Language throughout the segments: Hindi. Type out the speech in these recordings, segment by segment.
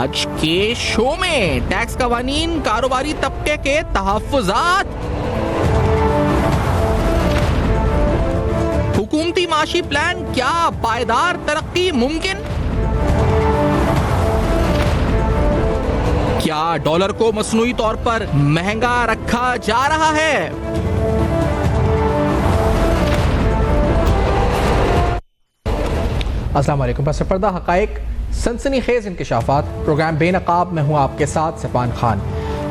आज के शो में टैक्स कवानीन, कारोबारी तबके के तहफ्फुज़ात, हुकूमती माशी प्लान, क्या पायदार तरक्की मुमकिन, क्या डॉलर को मसनूई तौर पर महंगा रखा जा रहा है। अस्सलाम वालेकुम। पस पर्दा हक़ाइक़, सनसनीखेज़ इंकशाफात, प्रोग्राम बेनकाब में हूँ आपके साथ सिफान खान।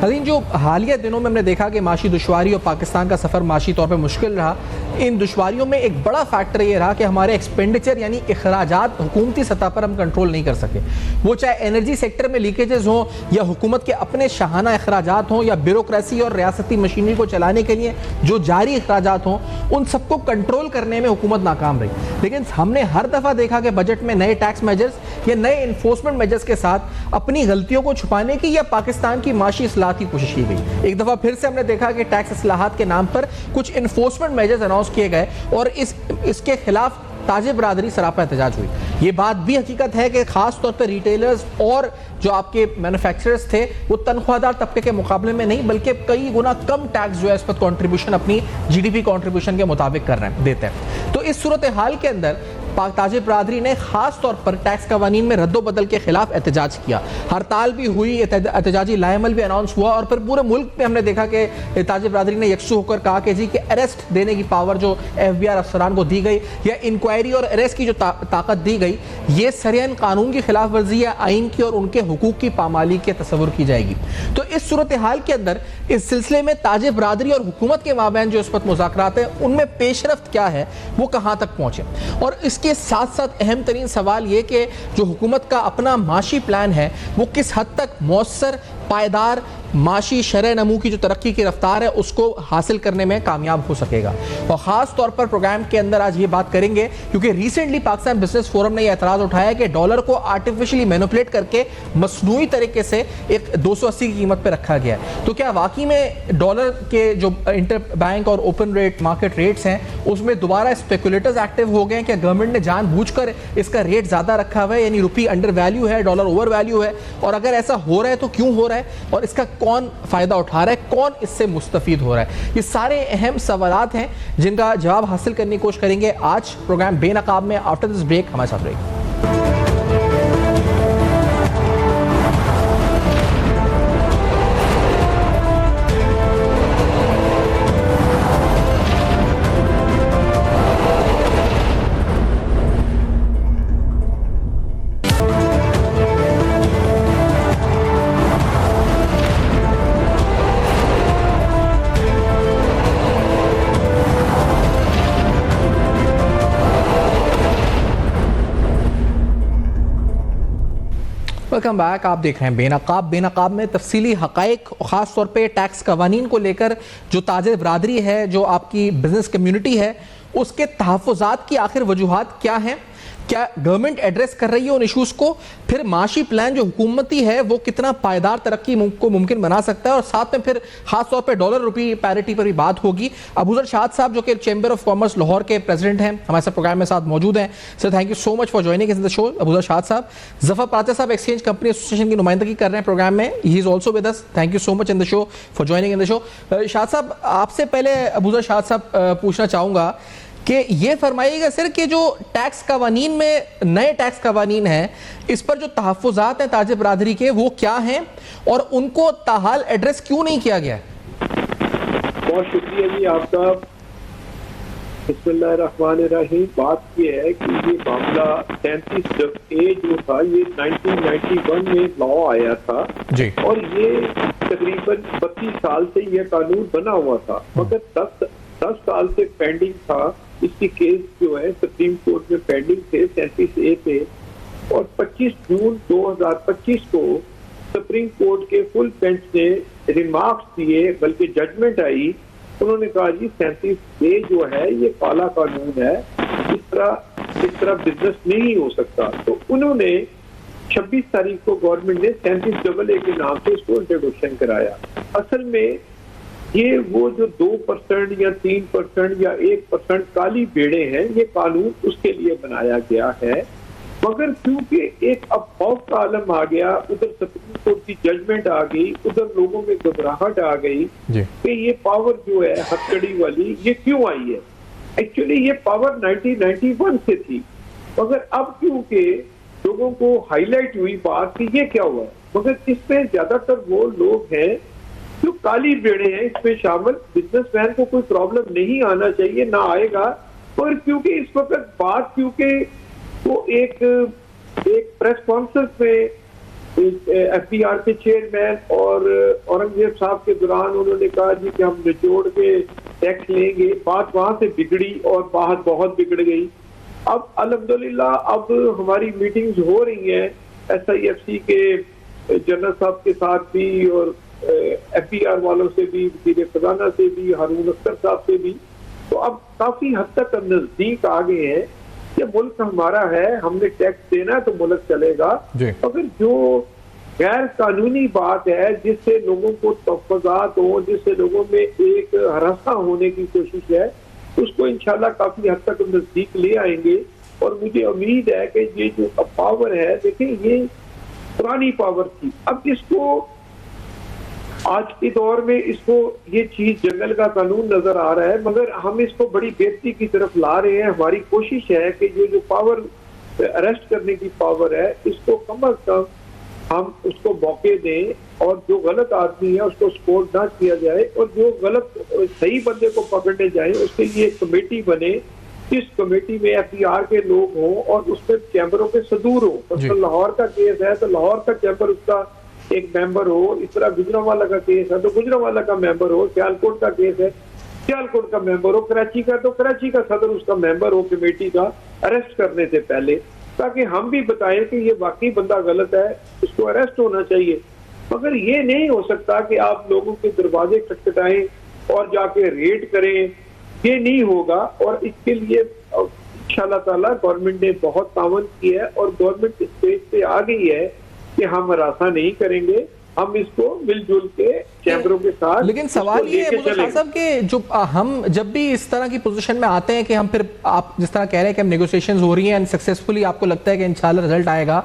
हज़ीन, जो हालिया दिनों में हमने देखा कि माशी दुश्वारी और पाकिस्तान का सफ़र माशी तौर पर मुश्किल रहा, इन दुश्वारियों में एक बड़ा फैक्टर ये रहा कि हमारे एक्सपेंडिचर यानी अखराजात हुकूमती सतह पर हम कंट्रोल नहीं कर सके। वो चाहे एनर्जी सेक्टर में लीकेजेस हों या हुकूमत के अपने शाहाना अखराजात हों या ब्यूरोक्रेसी और रियासती मशीनरी को चलाने के लिए जो जारी अखराजात हों, उन सबको कंट्रोल करने में हुकूमत नाकाम रही। लेकिन हमने हर दफ़ा देखा कि बजट में नए टैक्स मेजर्स या नए इन्फोर्समेंट मेजर्स के साथ अपनी गलतियों को छुपाने की या पाकिस्तान की माशी इस्लाहत की कोशिश की गई। एक दफ़ा फिर से हमने देखा कि टैक्स इस्लाहत के नाम पर कुछ इन्फोर्समेंट मेजर्स अनाउंस किए गए और इसके खिलाफ ताजिर बरादरी सरापा एहतजाज हुई। ये बात भी हकीकत है कि खास तौर पर रिटेलर्स और जो आपके मैन्युफैक्चरर्स थे वो तनख्वाहदार तबके के मुकाबले में नहीं बल्कि कई गुना कम टैक्स जो है इस पर कॉन्ट्रीब्यूशन अपनी जीडीपी कॉन्ट्रीब्यूशन के मुताबिक कर रहे हैं, देते हैं। तो इस सूरत हाल के अंदर ताजिर बरादरी ने खास तौर पर टैक्स कवानीन में रद्दोबदल के खिलाफ एहतजाज किया। हड़ताल भी हुई, एहतजाजी लाएमल भी अनाउंस हुआ और फिर पूरे मुल्क में हमने देखा कि ताजिर बरादरी ने यकसू होकर कहा कि जी कि अरेस्ट देने की पावर जो FBI अफसरान को दी गई या इंक्वायरी और अरेस्ट की जो ताकत दी गई, ये सरेआम कानून की खिलाफ वर्जी है, आइन की और उनके हुकूक की पामाली के तस्वुर की जाएगी। तो इस सूरत हाल के अंदर इस सिलसिले में ताजिर बरादरी और हुकूमत के माबैन जो इस वक्त मुज़ाकरात हैं उनमें पेशरफ्त क्या है, वो कहाँ तक पहुँचे। और इसके साथ साथ अहम तरीन सवाल ये कि जो हुकूमत का अपना माशी प्लान है वो किस हद तक मौसर, पायदार माशी शरह नमू की जो तरक्की की रफ्तार है उसको हासिल करने में कामयाब हो सकेगा। और ख़ास तौर पर प्रोग्राम के अंदर आज ये बात करेंगे क्योंकि रिसेंटली पाकिस्तान बिजनेस फोरम ने यह एतराज़ उठाया कि डॉलर को आर्टिफिशियली मैनिपुलेट करके मसनूई तरीके से एक 280 की कीमत पर रखा गया है। तो क्या वाकई में डॉलर के जो इंटर बैंक और ओपन रेट मार्केट रेट्स हैं उसमें दोबारा स्पेकुलेटर्स एक्टिव हो गए हैं? क्या गवर्नमेंट ने जानबूझकर इसका रेट ज़्यादा रखा हुआ है, यानी रुपी अंडर वैल्यू है, डॉलर ओवर वैल्यू है? और अगर ऐसा हो रहा है तो क्यों हो रहा है और इसका कौन फायदा उठा रहा है, कौन इससे मुस्तफीद हो रहा है? ये सारे अहम सवालात हैं जिनका जवाब हासिल करने की कोशिश करेंगे आज प्रोग्राम बेनकाब में। आफ्टर दिस ब्रेक हमारे साथ रहेगी। Welcome back. आप देख रहे हैं बेनकाब। बेनकाब में तफसीली हक़ाइक़ और ख़ास तौर पे टैक्स कवानीन को लेकर जो ताजिर बरादरी है, जो आपकी बिजनेस कम्युनिटी है, उसके तहफ़्फ़ुज़ात की आखिर वजूहात क्या हैं, क्या गवर्नमेंट एड्रेस कर रही है उन इशूज़ को, फिर माशी प्लान जो हुकूमती है वो कितना पायदार तरक्की को मुमकिन बना सकता है, और साथ में फिर खास तौर पे डॉलर रुपी पैरिटी पर भी बात होगी। अबूज़र शाद साहब जो कि चैम्बर ऑफ कॉमर्स लाहौर के प्रेसिडेंट हैं, हमारे साथ प्रोग्राम में साथ मौजूद हैं। Sir thank you so much for joining in the show. Abuzar शाद साहब, ज़फ़र पाचा साहब एक्सचेंज कंपनी एसोसिएशन की नुमाइंदगी कर रहे हैं प्रोग्राम में, he is also with us. Thank you so much in the show for joining in the show. शाद साहब, आपसे पहले अबूज़र शाद साहब पूछना चाहूँगा कि ये फरमाइएगा सर कि जो टैक्स कवानीन में नए टैक्स कवानीन हैं इस पर जो तहफ़्फ़ुज़ात हैं ताजिर बरादरी के वो क्या हैं और उनको ताहाल एड्रेस क्यों नहीं किया गया? बहुत शुक्रिया जी आपका। बिस्मिल्लाहिर्रहमानिर्रहीम। बात ये है कि ये मामला 37A जो था ये 1991 में लॉ आया था जी, और ये तकरीबन 32 साल से ये कानून बना हुआ था, मगर 10 साल से पेंडिंग था। इसकी केस जो है सुप्रीम कोर्ट में पेंडिंग थे 37A पे, और 25 जून 2025 को सुप्रीम कोर्ट के फुल बेंच ने रिमार्क्स दिए, बल्कि जजमेंट आई। उन्होंने कहा जी 37A जो है ये काला कानून है, इस तरह बिजनेस नहीं हो सकता। तो उन्होंने 26 तारीख को गवर्नमेंट ने 37AA के नाम से इसको इंट्रोडक्शन कराया। असल में ये वो जो 2% या 3% या 1% काली बेड़े हैं, ये कानून उसके लिए बनाया गया है मगर क्योंकि एक अब खौफ का आलम आ गया, उधर सुप्रीम कोर्ट की जजमेंट आ गई, उधर लोगों में घबराहट आ गई कि ये पावर जो है हथकड़ी वाली ये क्यों आई है। एक्चुअली ये पावर 1991 से थी, मगर अब क्योंकि लोगों को हाईलाइट हुई बात कि ये क्या हुआ, मगर इसमें ज्यादातर वो लोग हैं जो काली बेड़े हैं इसमें शामिल। बिजनेसमैन को कोई प्रॉब्लम नहीं आना चाहिए, ना आएगा, और क्योंकि इस वक्त बात क्योंकि वो एक प्रेस कॉन्फ्रेंस में एफबीआर के चेयरमैन और औरंगजेब साहब के दौरान उन्होंने कहा जी कि हम निचोड़ के टैक्स लेंगे, बात वहां से बिगड़ी और बात बहुत बिगड़ गई। अब अल्हम्दुलिल्लाह अब हमारी मीटिंग्स हो रही हैं SIFC के जनरल साहब के साथ भी और एफबीआर वालों से भी, वज़ीर खजाना से भी, हारून अख्तर साहब से भी। तो अब काफी हद तक नजदीक आ गए हैं कि मुल्क हमारा है, हमने टैक्स देना है तो मुल्क चलेगा। अगर जो गैर कानूनी बात है जिससे लोगों को तहफ़्फ़ुज़ात हो, जिससे लोगों में एक हरासा होने की कोशिश है, उसको इंशाल्लाह काफी हद तक नजदीक ले आएंगे। और मुझे उम्मीद है कि ये जो पावर है, देखें ये पुरानी पावर थी, अब इसको आज के दौर में इसको ये चीज जंगल का कानून नजर आ रहा है, मगर हम इसको बड़ी बेहतरी की तरफ ला रहे हैं। हमारी कोशिश है कि ये जो पावर अरेस्ट करने की पावर है, इसको कम अज कम हम उसको मौके दें और जो गलत आदमी है उसको सपोर्ट ना किया जाए, और जो गलत सही बंदे को पकड़ने जाए उसके लिए एक कमेटी बने, जिस कमेटी में FBR के लोग हों और उसमें चैम्बरों के सदूर हो। तो लाहौर का केस है तो लाहौर का चैम्बर उसका एक मेंबर हो, इस तरह गुजरांवाला का केस है तो गुजरांवाला का मेंबर हो, सियालकोट का केस है सियालकोट का मेंबर हो, कराची का तो कराची का सदर उसका मेंबर हो कमेटी का, अरेस्ट करने से पहले, ताकि हम भी बताएं कि ये वाकई बंदा गलत है, इसको अरेस्ट होना चाहिए। मगर ये नहीं हो सकता कि आप लोगों के दरवाजे खटखटाएं और जाके रेड करें, ये नहीं होगा। और इसके लिए इंशाअल्लाह ताला गवर्नमेंट ने बहुत तावन किया है और गवर्नमेंट इस स्टेज पे आ गई है कि हम हरासा नहीं करेंगे, हम इसको मिलजुल के चैम्बरों के साथ। लेकिन सवाल ये है मुझे साहब कि जो हम जब भी इस तरह की पोजीशन में आते हैं कि हम फिर आप जिस तरह कह रहे हैं कि हम नेगोशिएशंस हो रही हैं सक्सेसफुली, आपको लगता है कि इंशाल्लाह रिजल्ट आएगा,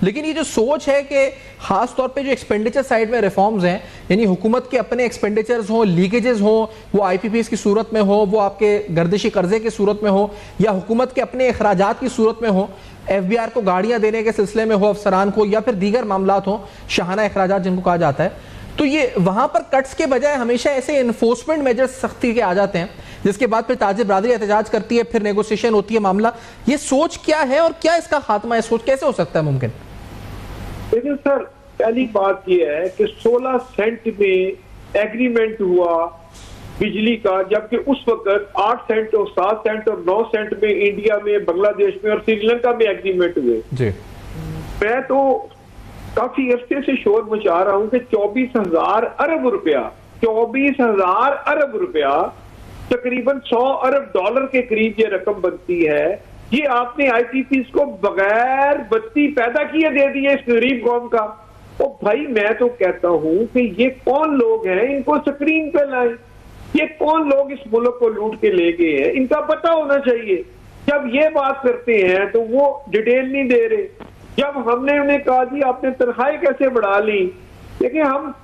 लेकिन ये जो सोच है कि खास तौर पे जो एक्सपेंडिचर साइड में रिफॉर्म्स हैं, यानी हुकूमत के अपने एक्सपेंडिचर्स हों, लीकेजेस हों, वो IPPs की सूरत में हो, वो आपके गर्दिशी कर्जे की सूरत में हो, या हुकूमत के अपने अखराजात की सूरत में हो, FBR को गाड़ियां देने के सिलसिले में हो अफसरान को, या फिर दीगर मामलात हो, शाहाना अखराजात जिनको कहा जाता है, तो ये वहां पर कट्स के बजाय हमेशा ऐसे इन्फोर्समेंट मेजर्स सख्ती के आ जाते हैं, जिसके बाद फिर ताजिर बरादरी एहतजाज करती है, फिर नेगोशिएशन होती है मामला। ये सोच क्या है और क्या इसका खात्मा है, सोच कैसे हो सकता है मुमकिन? देखिए सर, पहली बात यह है कि 16 सेंट में एग्रीमेंट हुआ बिजली का, जबकि उस वक्त 8 सेंट और 7 सेंट और 9 सेंट में इंडिया में, बांग्लादेश में और श्रीलंका में एग्रीमेंट हुए जी। मैं तो काफी अरसे से शोर मचा रहा हूं कि 24,000 अरब रुपया, 24,000 अरब रुपया, तकरीबन 100 अरब डॉलर के करीब ये रकम बनती है, ये आपने IPPs को बगैर बत्ती पैदा किए दे दिए इस गरीब कौम का। तो भाई मैं तो कहता हूं कि ये कौन लोग हैं, इनको स्क्रीन पे लाएं, ये कौन लोग इस मुल्क को लूट के ले गए हैं, इनका पता होना चाहिए। जब ये बात करते हैं तो वो डिटेल नहीं दे रहे। जब हमने उन्हें कहा जी आपने तनख्वाहें कैसे बढ़ा ली, देखिए हम,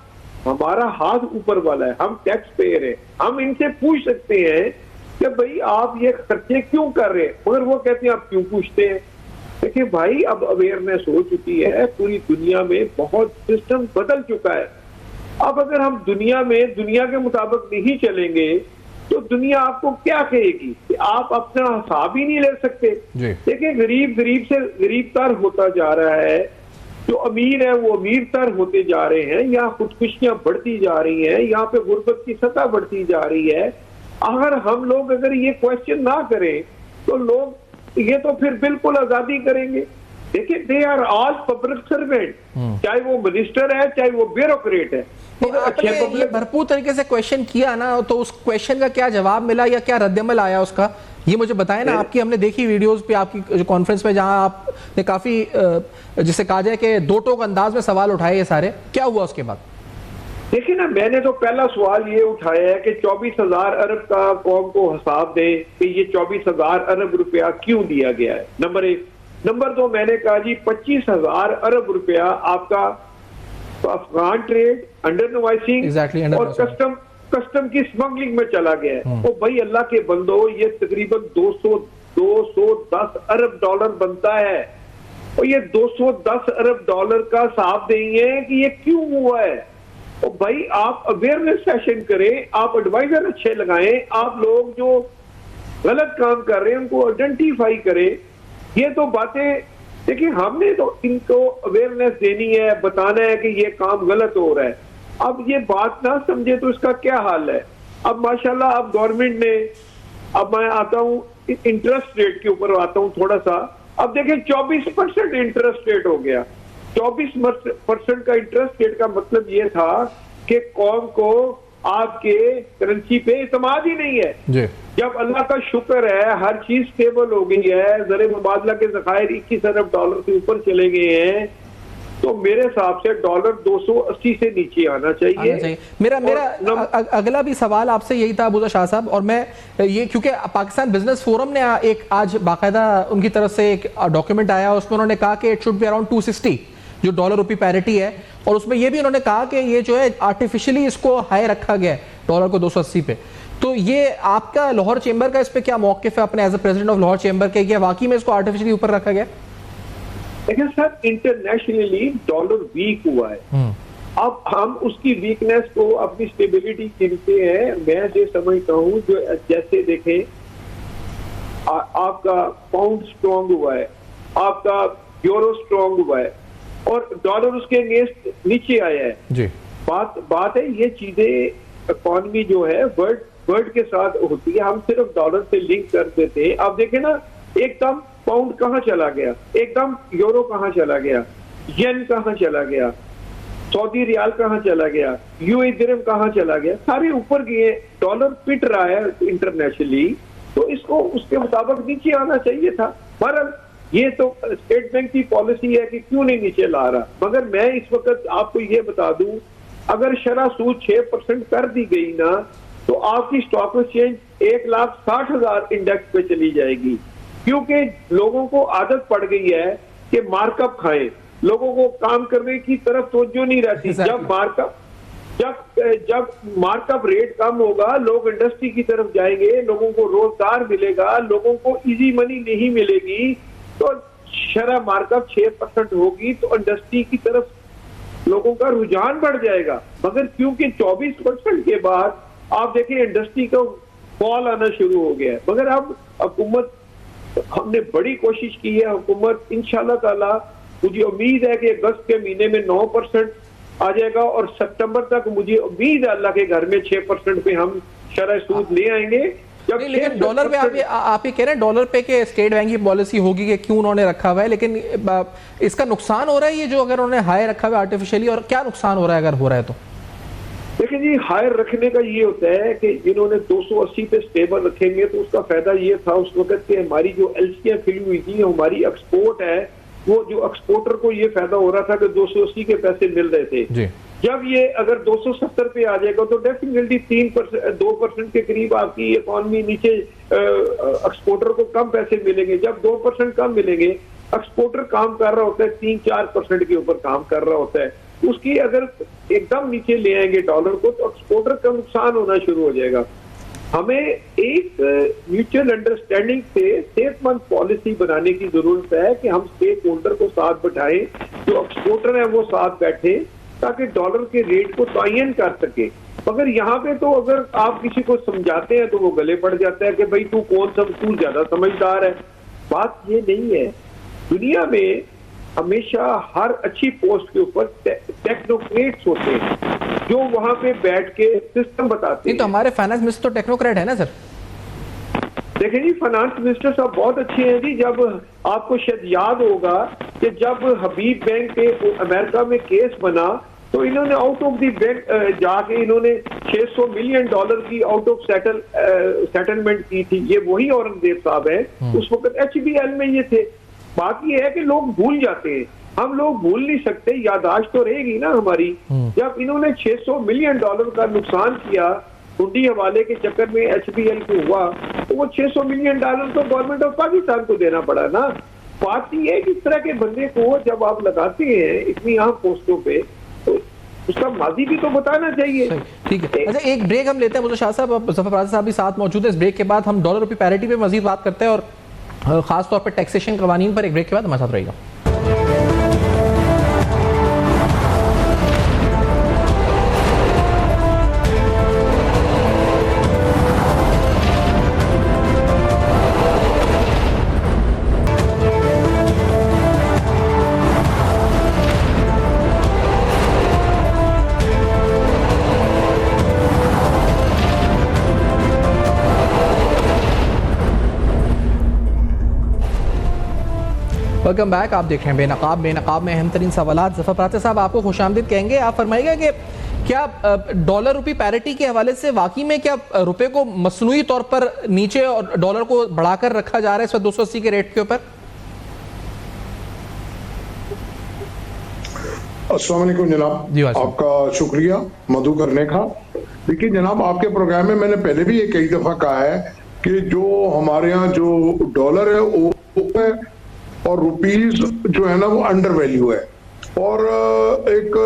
हमारा हाथ ऊपर वाला है, हम टैक्स पेयर है, हम इनसे पूछ सकते हैं कि भाई आप ये खर्चे क्यों कर रहे हैं, मगर वो कहते हैं आप क्यों पूछते हैं। देखिए भाई अब अवेयरनेस हो चुकी है, पूरी दुनिया में बहुत सिस्टम बदल चुका है। अब अगर हम दुनिया में दुनिया के मुताबिक नहीं चलेंगे तो दुनिया आपको क्या कहेगी कि आप अपना हिसाब ही नहीं ले सकते। देखिए गरीब गरीब से गरीब तर होता जा रहा है, जो अमीर है वो अमीर तर होते जा रहे हैं, यहाँ खुदकुशियां बढ़ती जा रही हैं, यहाँ पे गुर्बत की सतह बढ़ती जा रही है। अगर हम लोग अगर ये क्वेश्चन ना करें तो लोग ये तो फिर बिल्कुल आजादी करेंगे। देखिए they are all public servant, चाहे वो मिनिस्टर है चाहे वो ब्यूरोक्रेट है। आपने ये भरपूर तरीके से क्वेश्चन किया ना, तो उस क्वेश्चन का क्या जवाब मिला या क्या रद्दअमल आया उसका, ये मुझे बताएं ना। आपकी हमने देखी वीडियोस पे, आपकी जो कॉन्फ्रेंस में जहां आपने काफी जिसे कहा जाए कि दो टोक अंदाज में सवाल उठाए, ये सारे क्या हुआ उसके बाद? देखिए ना, मैंने तो पहला सवाल ये उठाया है कि 24,000 अरब का कौम को हिसाब दे कि ये 24,000 अरब रुपया क्यों दिया गया है, नंबर 1। नंबर 2 मैंने कहा जी 25,000 अरब रुपया आपका अफगान ट्रेड, अंडर इनवॉइसिंग और कस्टम की स्मगलिंग में चला गया है। तो भाई अल्लाह के बंदो, ये तकरीबन 210 अरब डॉलर बनता है और ये 210 अरब डॉलर का हिसाब देंगे कि ये क्यों हुआ है। तो भाई आप अवेयरनेस सेशन करें, आप एडवाइजर अच्छे लगाएं, आप लोग जो गलत काम कर रहे हैं उनको आइडेंटिफाई करें। ये तो बातें देखिए, हमने तो इनको अवेयरनेस देनी है, बताना है कि ये काम गलत हो रहा है। अब ये बात ना समझे तो इसका क्या हाल है। अब माशाल्लाह अब गवर्नमेंट ने, अब मैं आता हूँ इंटरेस्ट रेट के ऊपर आता हूँ थोड़ा सा। अब देखें 24% इंटरेस्ट रेट हो गया। 24% का इंटरेस्ट रेट का मतलब ये था कि कौम को आपके करेंसी पे इतमाद ही नहीं है जी। जब अल्लाह का शुक्र है हर चीज स्टेबल हो गई है, ज़र मुबादला के ज़खायर 21 अरब डॉलर से ऊपर चले गए हैं, तो मेरे हिसाब से डॉलर 280 से नीचे आना चाहिए। मेरा अगला भी सवाल आपसे यही था अबूज़र शाह साहब, और मैं ये क्योंकि पाकिस्तान बिजनेस फोरम ने एक आज बाकायदा उनकी तरफ से एक डॉक्यूमेंट आया, उसमें उन्होंने कहा कि इट शुड बी अराउंड 260 जो डॉलर रुपी पैरिटी है, और उसमें ये भी उन्होंने कहा कि ये जो है आर्टिफिशियली इसको हाई रखा गया है डॉलर को 280 पे। तो ये आपका लाहौर चेंबर का इस पे क्या मौक़िफ़ है अपने as a president of Lahore chamber के, क्या वाकई में इसको आर्टिफिशियली ऊपर रखा गया? देखिए सर, इंटरनेशनली डॉलर वीक हुआ है। अब हम उसकी वीकनेस को अपनी स्टेबिलिटी गिनते हैं। मैं ये समझता हूँ जो जैसे देखें आपका पाउंड स्ट्रॉन्ग हुआ है, आपका यूरो स्ट्रॉन्ग हुआ है और डॉलर उसके अगेंस्ट नीचे आया है जी। बात है ये चीजें इकॉनमी जो है वर्ल्ड के साथ होती है, हम सिर्फ डॉलर से लिंक कर देते हैं। आप देखें ना, एकदम पाउंड कहाँ चला गया, एकदम यूरो कहाँ चला गया, येन कहाँ चला गया, सऊदी रियाल कहाँ चला गया, यूएई दिरहम कहाँ चला गया, सारे ऊपर गए। डॉलर पिट रहा है इंटरनेशनली, तो इसको उसके मुताबिक नीचे आना चाहिए था। पर ये तो स्टेट बैंक की पॉलिसी है कि क्यों नहीं नीचे ला रहा। मगर मैं इस वक्त आपको ये बता दूं, अगर शरह सूद 6% कर दी गई ना, तो आपकी स्टॉक एक्सचेंज 1,60,000 इंडेक्स पे चली जाएगी, क्योंकि लोगों को आदत पड़ गई है कि मार्कअप खाएं, लोगों को काम करने की तरफ तवज्जो नहीं रहती। जब मार्कअप रेट कम होगा, लोग इंडस्ट्री की तरफ जाएंगे, लोगों को रोजगार मिलेगा, लोगों को इजी मनी नहीं मिलेगी, तो शरह मार्कअप 6% होगी तो इंडस्ट्री की तरफ लोगों का रुझान बढ़ जाएगा। मगर क्योंकि 24% के बाद आप देखें इंडस्ट्री का फॉल आना शुरू हो गया है। मगर अब हुकूमत, हमने बड़ी कोशिश की है, हुकूमत इंशाल्लाह ताला, मुझे उम्मीद है कि अगस्त के महीने में 9% आ जाएगा और सितंबर तक मुझे उम्मीद है अल्लाह के घर में 6% पे हम शरह सूद ले आएंगे। लेकिन डॉलर पे आप ये कह रहे हैं डॉलर पे के स्टेट बैंक की पॉलिसी होगी कि क्यों उन्होंने रखा हुआ है, लेकिन इसका नुकसान हो रहा है ये जो अगर उन्होंने हाई रखा हुआ है आर्टिफिशियली, और क्या नुकसान हो रहा है अगर हो रहा है तो? देखिए जी, हायर रखने का ये होता है कि इन्होंने 280 पे स्टेबल रखेंगे तो उसका फायदा ये था उस वक्त कि हमारी जो एलसीआर फिली हुई थी, हमारी एक्सपोर्ट है, वो जो एक्सपोर्टर को ये फायदा हो रहा था कि 280 के पैसे मिल रहे थे जी। जब ये अगर 270 पे आ जाएगा तो डेफिनेटली 2% के करीब आपकी इकॉनमी नीचे, एक्सपोर्टर को कम पैसे मिलेंगे। जब 2% कम मिलेंगे, एक्सपोर्टर काम कर रहा होता है 3-4% के ऊपर काम कर रहा होता है, उसकी अगर एकदम नीचे ले आएंगे डॉलर को तो एक्सपोर्टर का नुकसान होना शुरू हो जाएगा। हमें एक म्यूचुअल अंडरस्टैंडिंग से सेहतमंद पॉलिसी बनाने की जरूरत है कि हम स्टेक होल्डर को साथ बैठाएं, जो एक्सपोर्टर है वो साथ बैठे, ताकि डॉलर के रेट को तयन कर सके। मगर यहाँ पे तो अगर आप किसी को समझाते हैं तो वो गले पड़ जाता है कि भाई तू तू ज्यादा समझदार है। बात ये नहीं है। दुनिया में हमेशा हर अच्छी पोस्ट के ऊपर टेक्नोक्रेट्स होते हैं जो वहां पे बैठ के सिस्टम बताते हैं। तो हमारे फाइनेंस मिनिस्टर तो टेक्नोक्रेट है ना सर? देखिए जी, फाइनेंस मिनिस्टर साहब बहुत अच्छे हैं जी। जब आपको शायद याद होगा कि जब हबीब बैंक के अमेरिका में केस बना तो इन्होंने आउट ऑफ द बैंक जाके इन्होंने $600 मिलियन की आउट ऑफ सेटलमेंट की थी। ये वही औरंगजेब साहब हैं, उस वक्त HBL में ये थे। बात ये है कि लोग भूल जाते हैं, हम लोग भूल नहीं सकते, याददाश्त तो रहेगी ना हमारी। जब इन्होंने $600 मिलियन का नुकसान किया हुंडी हवाले के चक्कर में HBL को हुआ, तो वो $600 मिलियन तो गवर्नमेंट ऑफ पाकिस्तान को देना पड़ा ना। बात ये है कि इस तरह के बंदे को जब आप लगाते हैं इतनी अहम पोस्टों पे तो उसका माजी भी तो बताना चाहिए। ठीक है, अच्छा एक ब्रेक हम लेते हैं। मुझे शाह साहब, ज़फ़र साहब भी साथ मौजूद है। इस ब्रेक के बाद हम डॉलर रुपये पैरिटी पे मजीद बात करते हैं और खास तौर पर टैक्सेशन कवानीन पर। एक ब्रेक के बाद हमारे साथ रहेगा। Welcome back. आप देख रहे हैं बेनकाब। बेनकाब में अहम तरीन सवालात। ज़फ़र प्राते साहब, आपको खुशामदीद कहेंगे। आप फरमाइएगा कि क्या डॉलर रुपये पैरिटी के हवाले से वाकई में क्या रुपये को मसनूई तौर पर नीचे और डॉलर को बढ़ाकर रखा जा रहा है इस वक्त 280 के रेट के ऊपर? अस्सलाम वालेकुम जनाब, आपका शुक्रिया मधु करने का। देखिए जनाब, आपके प्रोग्राम में मैंने पहले भी ये कई दफा कहा है कि जो हमारे यहाँ जो डॉलर है वो है और रुपीज जो है ना वो अंडर वैल्यू है। और एक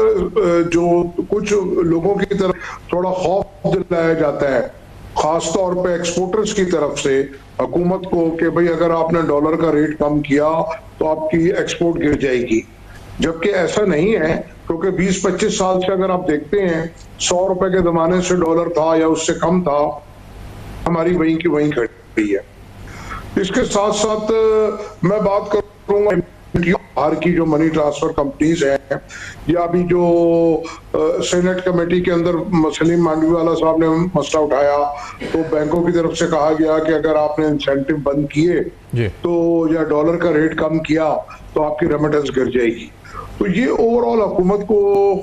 जो कुछ लोगों की तरफ थोड़ा खौफ दिलाया जाता है, खास तौर पे एक्सपोर्टर्स की तरफ से हुकूमत को, कि भाई अगर आपने डॉलर का रेट कम किया तो आपकी एक्सपोर्ट गिर जाएगी। जबकि ऐसा नहीं है, क्योंकि 20-25 साल से अगर आप देखते हैं 100 रुपए के जमाने से डॉलर था या उससे कम था, हमारी वहीं की वहीं खड़ी है। इसके साथ साथ मैं बात करूंगा बाहर की जो मनी ट्रांसफर कंपनीज हैं, या अभी जो सेनेट कमेटी के अंदर सलीम मांडवीवाला साहब ने मसला उठाया, तो बैंकों की तरफ से कहा गया कि अगर आपने इंसेंटिव बंद किए तो या डॉलर का रेट कम किया तो आपकी रेमिटेंस गिर जाएगी। तो ये ओवरऑल हुकूमत को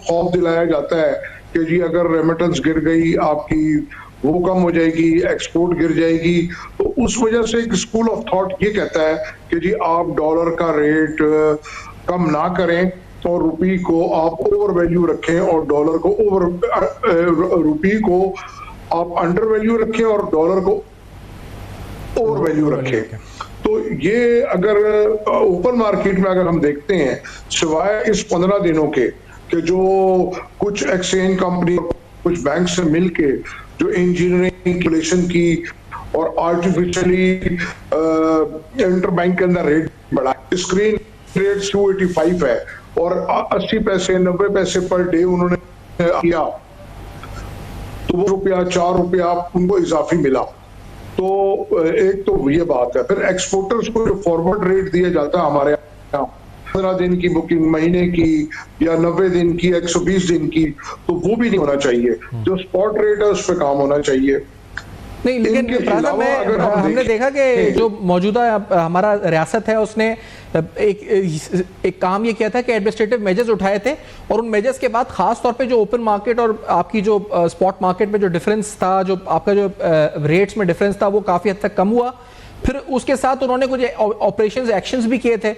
खौफ दिलाया जाता है कि जी अगर रेमिटेंस गिर गई आपकी वो कम हो जाएगी, एक्सपोर्ट गिर जाएगी। तो उस वजह से एक स्कूल ऑफ थॉट ये कहता है कि जी आप डॉलर का रेट कम ना करें और रुपी को आप ओवर वैल्यू रखें और डॉलर को रुपी को आप अंडर वैल्यू रखें और डॉलर को ओवर वैल्यू रखें। तो ये अगर ओपन मार्केट में अगर हम देखते हैं, सिवाय इस 15 दिनों के कि जो कुछ एक्सचेंज कंपनी कुछ बैंक से मिलके जो इंजीनियरिंग कैलकुलेशन की और आर्टिफिशियली इंटरबैंक के अंदर रेट बढ़ा, स्क्रीन रेट 285 है और 80 पैसे 90 पैसे पर डे उन्होंने किया, तो वो रुपया 4 रुपया उनको इजाफी मिला। तो एक तो ये बात है। फिर एक्सपोर्टर्स को जो फॉरवर्ड रेट दिया जाता है हमारे यहाँ 15 दिन की बुकिंग, महीने की या 90 दिन की, 120 दिन की, तो वो भी नहीं होना चाहिए। जो स्पॉट रेट है उस पर काम होना चाहिए। नहीं, लेकिन हमने देखा कि जो मौजूदा हमारा रियासत है उसने एक काम ये किया था कि एडमिनिस्ट्रेटिव मेजर्स उठाए थे और उन मेजर्स के बाद खास तौर पे जो ओपन मार्केट और आपकी जो स्पॉट मार्केट में जो डिफरेंस था, जो आपका जो रेट्स में डिफरेंस था, वो काफ़ी हद तक कम हुआ। फिर उसके साथ उन्होंने कुछ ऑपरेशंस एक्शंस भी किए थे।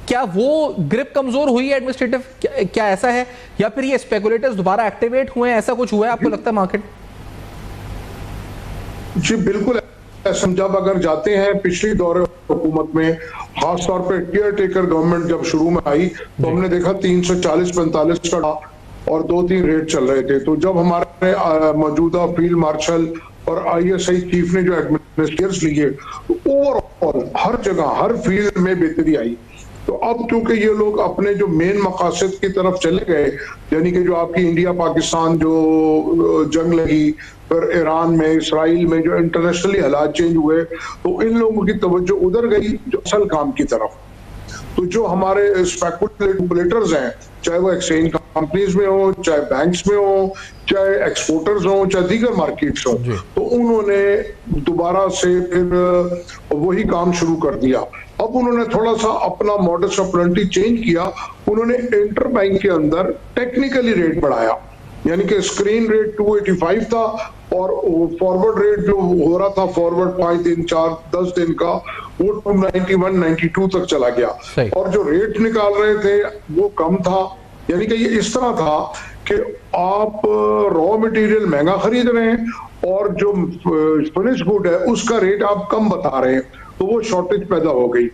क्या वो ग्रिप कमजोर हुई है एडमिनिस्ट्रेटिव? क्या ऐसा है, या फिर ये स्पेकुलेटर्स दोबारा एक्टिवेट हुए हैं? ऐसा कुछ हुआ है आपको लगता है मार्केट? जी बिल्कुल। जब अगर जाते हैं पिछली दौर हुकूमत में, खास तौर पे केयर टेकर गवर्नमेंट जब शुरू में आई, तो हमने देखा 340-45 का और 2-3 रेट चल रहे थे। तो जब हमारे मौजूदा फील्ड मार्शल और ISI चीफ ने जो एडमिनिस्ट्रेटर्स लिए, तो ओवरऑल हर जगह हर फील्ड में बेहतरी आई। तो अब क्योंकि ये लोग अपने जो मेन मकासद की तरफ चले गए, यानी कि जो आपकी इंडिया पाकिस्तान जो जंग लगी, फिर ईरान में, इसराइल में जो इंटरनेशनली हालात चेंज हुए, तो इन लोगों की तवज्जो उधर गई जो असल काम की तरफ। तो जो हमारे स्पेकुलेटर्स हैं, चाहे वो एक्सचेंज कंपनीज में हो, चाहे बैंक्स में हो, चाहे एक्सपोर्टर्स हो, चाहे दीगर मार्केट्स हो, तो उन्होंने दोबारा से फिर वही काम शुरू कर दिया। अब उन्होंने थोड़ा सा अपना मॉडस ऑपरेंडी चेंज किया। उन्होंने इंटरबैंक के अंदर टेक्निकली रेट बढ़ाया, यानी कि स्क्रीन रेट 285 था और फॉरवर्ड रेट जो हो रहा था फॉरवर्ड 5 दिन 4-10 दिन का, वो 291-92 तक चला गया। और जो रेट निकाल रहे थे वो कम था। यानी कि ये इस तरह था कि आप रॉ मटेरियल महंगा खरीद रहे हैं और जो फिनिश गुड है उसका रेट आप कम बता रहे हैं, तो वो शॉर्टेज पैदा हो गई।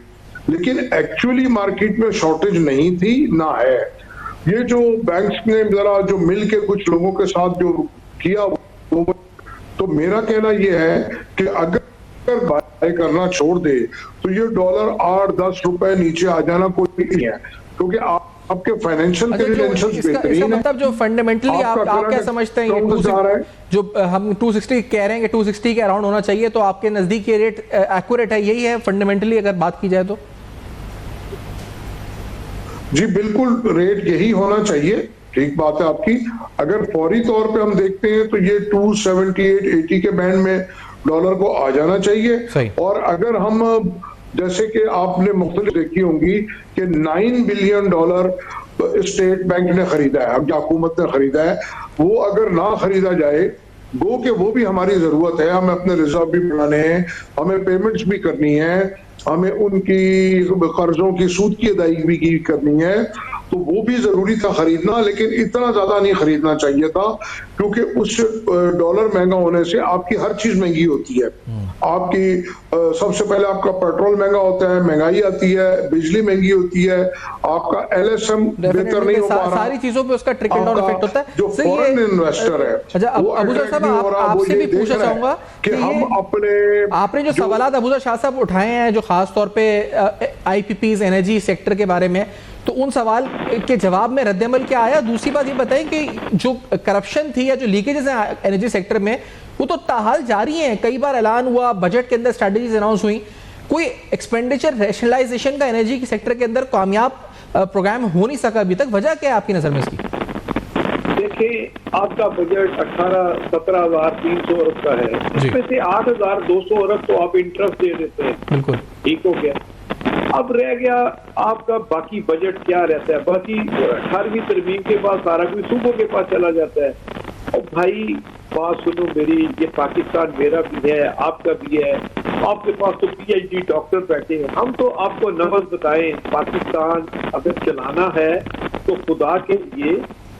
लेकिन एक्चुअली मार्केट में शॉर्टेज नहीं थी ना है। ये जो बैंक्स ने जरा जो मिल के कुछ लोगों के साथ जो किया वो, तो मेरा कहना ये है कि अगर बाय करना छोड़ दे तो ये डॉलर 8-10 रुपए नीचे आ जाना कोई नहीं है, क्योंकि आपके फाइनेंशियल क्रेडेंशियल्स बेहतरीन है। मतलब जो फंडामेंटली आप क्या समझते हैं, ये जो हम 260 कह रहे हैं कि 260 के अराउंड होना चाहिए, तो आपके नजदीक ये रेट एक्यूरेट है, यही है फंडामेंटली अगर बात की जाए तो? जी बिल्कुल, रेट यही होना चाहिए, ठीक बात है आपकी। अगर फौरी तौर पे हम देखते हैं तो ये 278-80 के बैंड में डॉलर को आ जाना चाहिए। और अगर हम जैसे कि आपने मुख्तलिफ देखी होंगी कि $9 बिलियन स्टेट बैंक ने खरीदा है, अब हुकूमत ने खरीदा है, वो अगर ना खरीदा जाए, गो के वो भी हमारी जरूरत है, हमें अपने रिजर्व भी बनाने हैं, हमें पेमेंट्स भी करनी है, हमें उनकी कर्जों की सूद की अदायगी भी करनी है, तो वो भी जरूरी था खरीदना, लेकिन इतना ज्यादा नहीं खरीदना चाहिए था, क्योंकि उस डॉलर महंगा होने से आपकी हर चीज महंगी होती है। आपकी सबसे पहले आपका पेट्रोल महंगा होता है, महंगाई आती है, बिजली महंगी होती है, आपका LSM बेहतर नहीं हो पा रहा, सारी चीजों पे उसका ट्रिकल डाउन इफेक्ट होता है। जो फॉरेन इन्वेस्टर है, अच्छा अबूजर साहब, आपसे भी पूछना चाहूंगा कि हम अपने आपने जो सवाल अबूजर शाह साहब उठाए हैं, जो खास तौर पे IPPs एनर्जी सेक्टर के बारे में, तो उन सवाल के जवाब में रद्दअमल क्या आया? दूसरी बात ये बताएं कि जो करप्शन थी या जो लीकेजेस हैं एनर्जी सेक्टर में, वो तो ताहाल जारी हैं। कई बार ऐलान हुआ, बजट के अंदर स्ट्रैटेजीज अनाउंस हुई, कोई एक्सपेंडिचर रैशनलाइजेशन का एनर्जी के सेक्टर के अंदर कामयाब प्रोग्राम हो नहीं सका अभी तक। वजह क्या है आपकी नजर में इसकी? देखिए, आपका बजट 18-17,300 अरब का है, इसमें से 8,200 अरब तो आप इंटरेस्ट दे देते हैं, बिल्कुल ठीक हो गया। अब रह गया आपका बाकी बजट क्या रहता है, बाकी 18वीं तरमीम के बाद सारा कुछ सूबों के पास चला जाता है। और भाई बात सुनो मेरी, ये पाकिस्तान मेरा भी है, आपका भी है, आपके पास तो PhD डॉक्टर बैठे हैं, हम तो आपको नमज बताएं, पाकिस्तान अगर चलाना है तो खुदा के लिए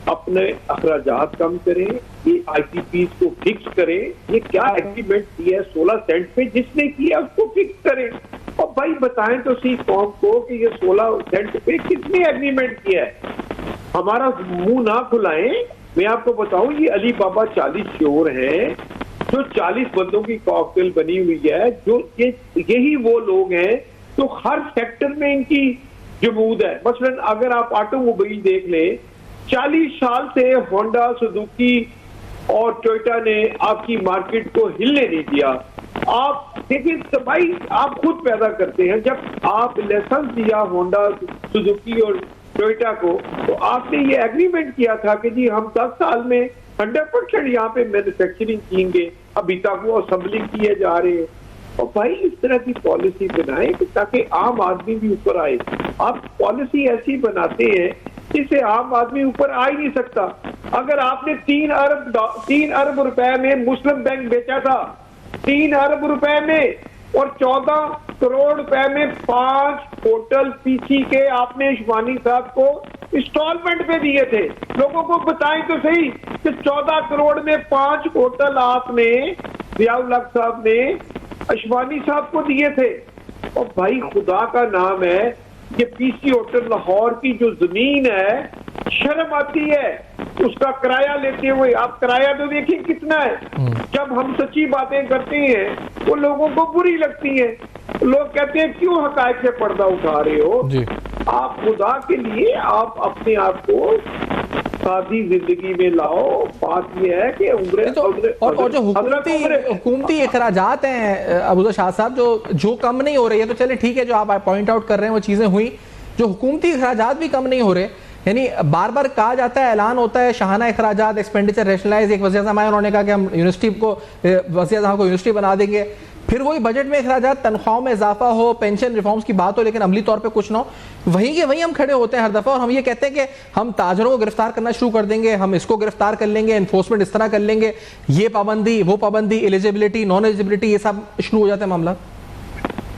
अपने अखराजात कम करें, ये IPPs को फिक्स करें। ये क्या एग्रीमेंट किया है 16 सेंट पे, जिसने किया उसको फिक्स करें। और भाई बताएं तो सी कौम को कि ये 16 सेंट पे किसने एग्रीमेंट किया है, हमारा मुंह ना खुलाएं। मैं आपको बताऊं, ये अली बाबा 40 शोर हैं, जो 40 बंदों की कॉकटेल बनी हुई है, जो यही वो लोग हैं तो हर सेक्टर में इनकी जमूद है। मसलन अगर आप ऑटोमोबाइल देख लें, 40 साल से होंडा, सुजुकी और टोयोटा ने आपकी मार्केट को हिलने नहीं दिया। आप देखिए भाई, आप खुद पैदा करते हैं। जब आप लाइसेंस दिया होंडा, सुजुकी और टोयोटा को, तो आपने ये एग्रीमेंट किया था कि जी हम 10 साल में 100% यहाँ पे मैन्युफैक्चरिंग किएंगे, अभी तक वो असेंबलिंग किए जा रहे हैं। और भाई इस तरह की पॉलिसी बनाए कि ताकि आम आदमी भी ऊपर आए। आप पॉलिसी ऐसी बनाते हैं जिससे आम आदमी ऊपर आ ही नहीं सकता। अगर आपने 3 अरब रुपए में मुस्लिम बैंक बेचा था, 3 अरब रुपए में, और 14 करोड़ रुपए में 5 होटल पीसी के आपने इशवानी साहब को इंस्टॉलमेंट पे दिए थे। लोगों को बताएं तो सही कि 14 करोड़ में 5 होटल आपने जियाउल हक साहब ने इशवानी साहब को दिए थे। और भाई खुदा का नाम है, ये पीसी होटल लाहौर की जो जमीन है, शर्म आती है उसका किराया लेते हुए। आप किराया तो देखिए कितना है। जब हम सच्ची बातें करते हैं वो लोगों को बुरी लगती है। लोग कहते हैं क्यों हकायक से पर्दा उठा रहे हो जी। आप खुदा के लिए आप अपने आप को सादी जिंदगी में लाओ। बात यह है कि और जो हुकूमती अखराजात हैं अबूजर शाह साहब, जो कम नहीं हो रही है, तो चले ठीक है, जो आप पॉइंट आउट कर रहे हैं वो चीजें हुई, जो हुकूमती अखराजात भी कम नहीं हो रहे। यानी बार बार कहा जाता है, ऐलान होता है शाहाना अखराजात, एक्सपेंडिचर रैशनलाइज। एक वज़ीर आज़म आए, उन्होंने कहा कि हम यूनिवर्सिटी को, वज़ीर आज़म को यूनिवर्सिटी बना देंगे। फिर वही बजट में अखराजात, तनख्वाहों में इजाफा हो, पेंशन रिफॉर्म्स की बात हो, लेकिन अमली तौर पे कुछ ना हो। वहीं के वहीं हम खड़े होते हैं हर दफा, और हम ये कहते हैं कि हम ताजरों को गिरफ्तार करना शुरू कर देंगे, हम इसको गिरफ्तार कर लेंगे, एनफोर्समेंट इस तरह कर लेंगे, ये पाबंदी वो पाबंदी, एलिजिबिलिटी नॉन एलिजिबिलिटी, ये सब शुरू हो जाते हैं मामला।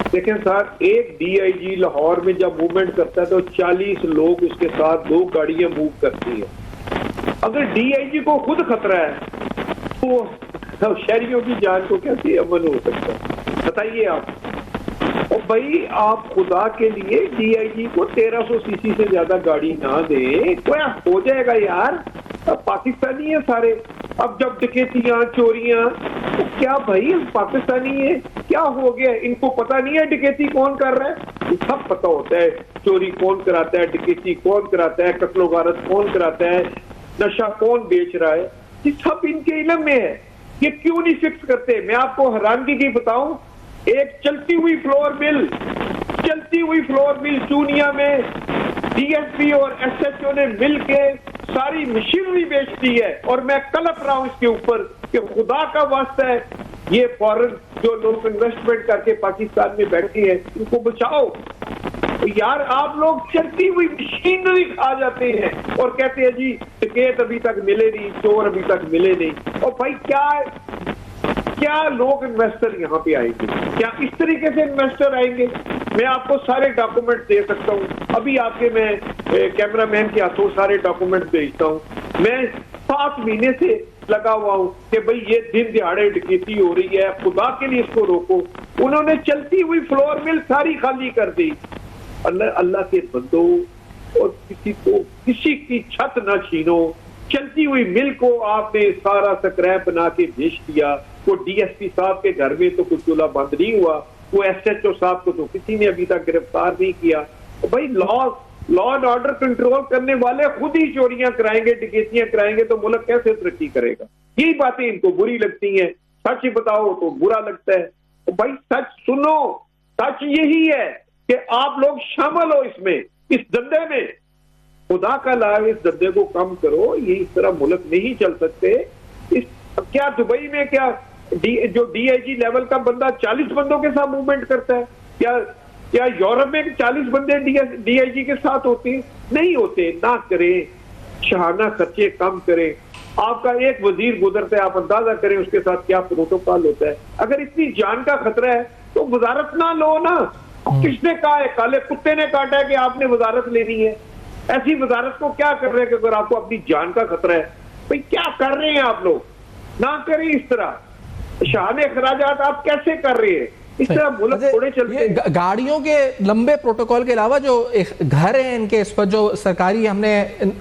देखें सर, एक DIG लाहौर में जब मूवमेंट करता है तो 40 लोग उसके साथ 2 गाड़ियां मूव करती है। अगर DIG को खुद खतरा है तो शहरियों की जान को कैसे अमन हो सकता है, बताइए आप। और भाई आप खुदा के लिए DIG को 1300 सीसी से ज्यादा गाड़ी ना दें, क्या हो जाएगा यार? अब पाकिस्तानी है सारे, अब जब डकैतियां चोरियां, तो क्या भाई पाकिस्तानी है? क्या हो गया? इनको पता नहीं है डकैती कौन कर रहा है? सब पता होता है, चोरी कौन कराता है, डकैती कौन कराता है, कत्लो गारत कौन कराता है, नशा कौन बेच रहा है, ये सब इनके इल्म में है। ये क्यों नहीं फिक्स करते? मैं आपको हैरानगी की बताऊं, एक चलती हुई फ्लोर मिल चूनिया में DSP और SHO ने मिलके सारी मशीनरी बेच दी है। और मैं कलप रहा हूं इसके ऊपर कि खुदा का वास्ता है, ये फॉरेन जो लोग इन्वेस्टमेंट करके पाकिस्तान में बैठे हैं, इनको बचाओ। तो यार आप लोग चलती हुई मशीनरी खा जाते हैं और कहते हैं जी डकैत अभी तक मिले नहीं, चोर अभी तक मिले नहीं। और भाई क्या लोग इन्वेस्टर यहाँ पे आएंगे? क्या इस तरीके से इन्वेस्टर आएंगे? मैं आपको सारे डॉक्यूमेंट दे सकता हूँ, अभी आपके मैं कैमरामैन के हाथों सारे डॉक्यूमेंट भेजता हूँ। मैं 7 महीने से लगा हुआ हूँ कि भाई ये दिन दिहाड़े डकैती हो रही है, खुदा के लिए इसको रोको। उन्होंने चलती हुई फ्लोर मिल सारी खाली कर दी। अल्लाह के बंदो, और किसी की छत न छीनो। चलती हुई मिल को आपने सारा स्क्रैप बना के बेच दिया। वो DSP साहब के घर में तो कुछ चूल्हा बंद नहीं हुआ, वो SHO साहब को तो किसी ने अभी तक गिरफ्तार नहीं किया। तो भाई लॉ एंड ऑर्डर कंट्रोल करने वाले खुद ही चोरियां कराएंगे, डकैतियां कराएंगे, तो मुल्क कैसे तरक्की करेगा? यही बातें इनको बुरी लगती हैं। सच बताओ तो बुरा लगता है। तो भाई सच सुनो, सच यही है कि आप लोग शामिल हो इसमें, इस धंधे में। खुदा का लाभ, इस धंधे को कम करो। ये इस तरह मुल्क नहीं चल सकते। क्या दुबई में क्या जो DIG लेवल का बंदा 40 बंदों के साथ मूवमेंट करता है? क्या यूरोप में 40 बंदे DIG के साथ होते हैं? नहीं होते। ना करें, शहाना खर्चे कम करें। आपका एक वजीर गुजरता है, आप अंदाजा करें उसके साथ क्या प्रोटोकॉल होता है। अगर इतनी जान का खतरा है तो वजारत ना लो ना। किसने कहा है? काले कुत्ते ने काटा है कि आपने वजारत लेनी है? ऐसी वजारत को क्या कर रहे हैं कि अगर आपको अपनी जान का खतरा है? भाई क्या कर रहे हैं आप लोग? ना करें इस तरह। शान अखराजात आप कैसे कर रहे हैं? इस तरह मुल्क थोड़े चलते हैं। गाड़ियों के लंबे प्रोटोकॉल के अलावा जो घर हैं इनके, इस पर जो सरकारी हमने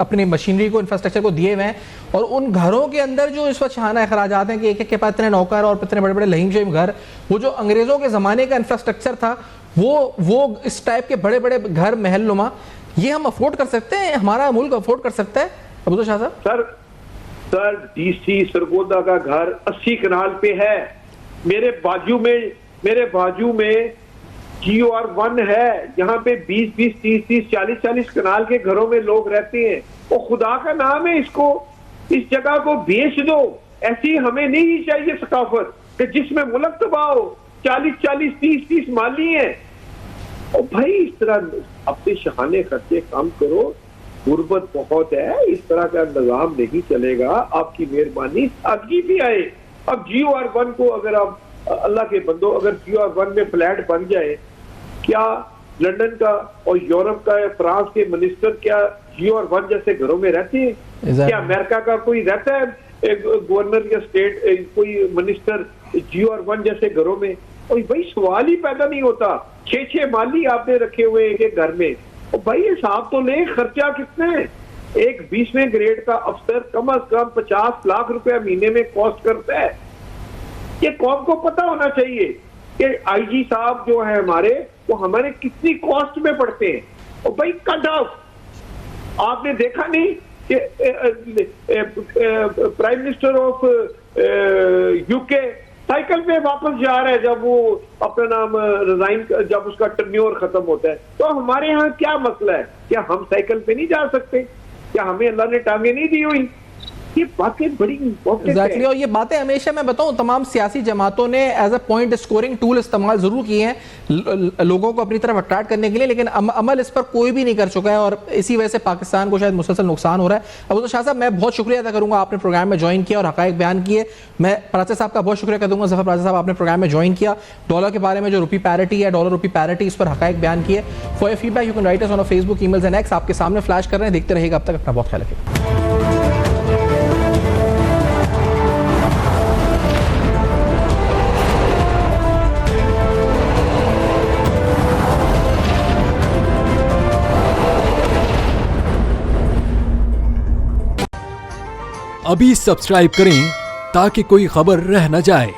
अपनी मशीनरी को, इंफ्रास्ट्रक्चर को दिए हुए हैं, और उन घरों के अंदर जो इस वक्त शाना अखराजात हैं कि एक एक के पास इतने नौकर और इतने बड़े बड़े लहीम शहीम घर, वो जो अंग्रेजों के जमाने का इंफ्रास्ट्रक्चर था, वो इस टाइप के बड़े बड़े घर महल नुमा, ये हम अफोर्ड कर सकते हैं? हमारा मुल्क अफोर्ड कर सकता है? अब्दुल शाह साहब। सर DC सरगोदा का घर 80 कनाल पे है। मेरे बाजू में GOR1 है, यहाँ पे 20-20, 30-30, 40-40 कनाल के घरों में लोग रहते हैं। और खुदा का नाम है, इसको, इस जगह को बेच दो। ऐसी हमें नहीं चाहिए सकाफत कि जिसमें मुल्क तबाह हो। 40-40, 30-30 माली हैं। और भाई इस तरह अपने शहाने खर्चे कम करो। गुर्बत बहुत है, इस तरह का निजाम नहीं चलेगा। आपकी मेहरबानी, सादगी भी आए। अब GOR1 को अगर आप अल्लाह के बंदो, अगर GOR1 में फ्लैट बन जाए, क्या लंदन का और यूरोप का या फ्रांस के मिनिस्टर क्या GOR1 जैसे घरों में रहते हैं? क्या अमेरिका का कोई रहता है गवर्नर या स्टेट कोई मिनिस्टर GOR1 जैसे घरों में? और भाई सवाल ही पैदा नहीं होता। 6-6 माली आपने रखे हुए एक घर में। और भाई हिसाब तो ले, खर्चा कितने है? एक 20वें ग्रेड का अफसर कम से कम 50 लाख रुपया महीने में कॉस्ट करता है। ये कौम को पता होना चाहिए कि IG साहब जो है हमारे, वो हमारे कितनी कॉस्ट में पड़ते हैं। और भाई कट ऑफ, आपने देखा नहीं कि prime minister of UK cycle पे वापस जा रहा है जब वो अपना नाम रिजाइन, जब उसका टर्न्योर खत्म होता है। तो हमारे यहाँ क्या मसला है? क्या हम साइकिल पे नहीं जा सकते? क्या हमें अल्लाह ने टांगे नहीं दी हुई? ये बातें बड़ी exactly, और ये बातें हमेशा मैं बताऊं तमाम सियासी जमातों ने as a point scoring tool इस्तेमाल जरूर किए हैं लोगों को अपनी तरफ अट्रैक्ट करने के लिए, लेकिन अमल इस पर कोई भी नहीं कर चुका है और इसी वजह से पाकिस्तान को शायद मुसलसल नुकसान हो रहा है। अब्दुल शाह साहब, मैं बहुत शुक्रिया अदा करूंगा, आपने प्रोग्राम में ज्वाइन किया और हकायक बयान किए। मैं पराचा साहब का बहुत शुक्रिया कर दूंगा, जफर पराचा साहब आपने प्रोग्राम में ज्वाइन किया, डॉलर के बारे में जो रुपी पैरिटी है, डॉलर रुपी पैरिटी, इस पर हकायक बयान किए। For your feedback you can write us on Facebook, emails and x. आपके सामने फ्लैश कर रहे हैं, देखते रहिएगा। अब तक अपना बहुत ख्याल रखिए। अभी सब्सक्राइब करें ताकि कोई खबर रह न जाए।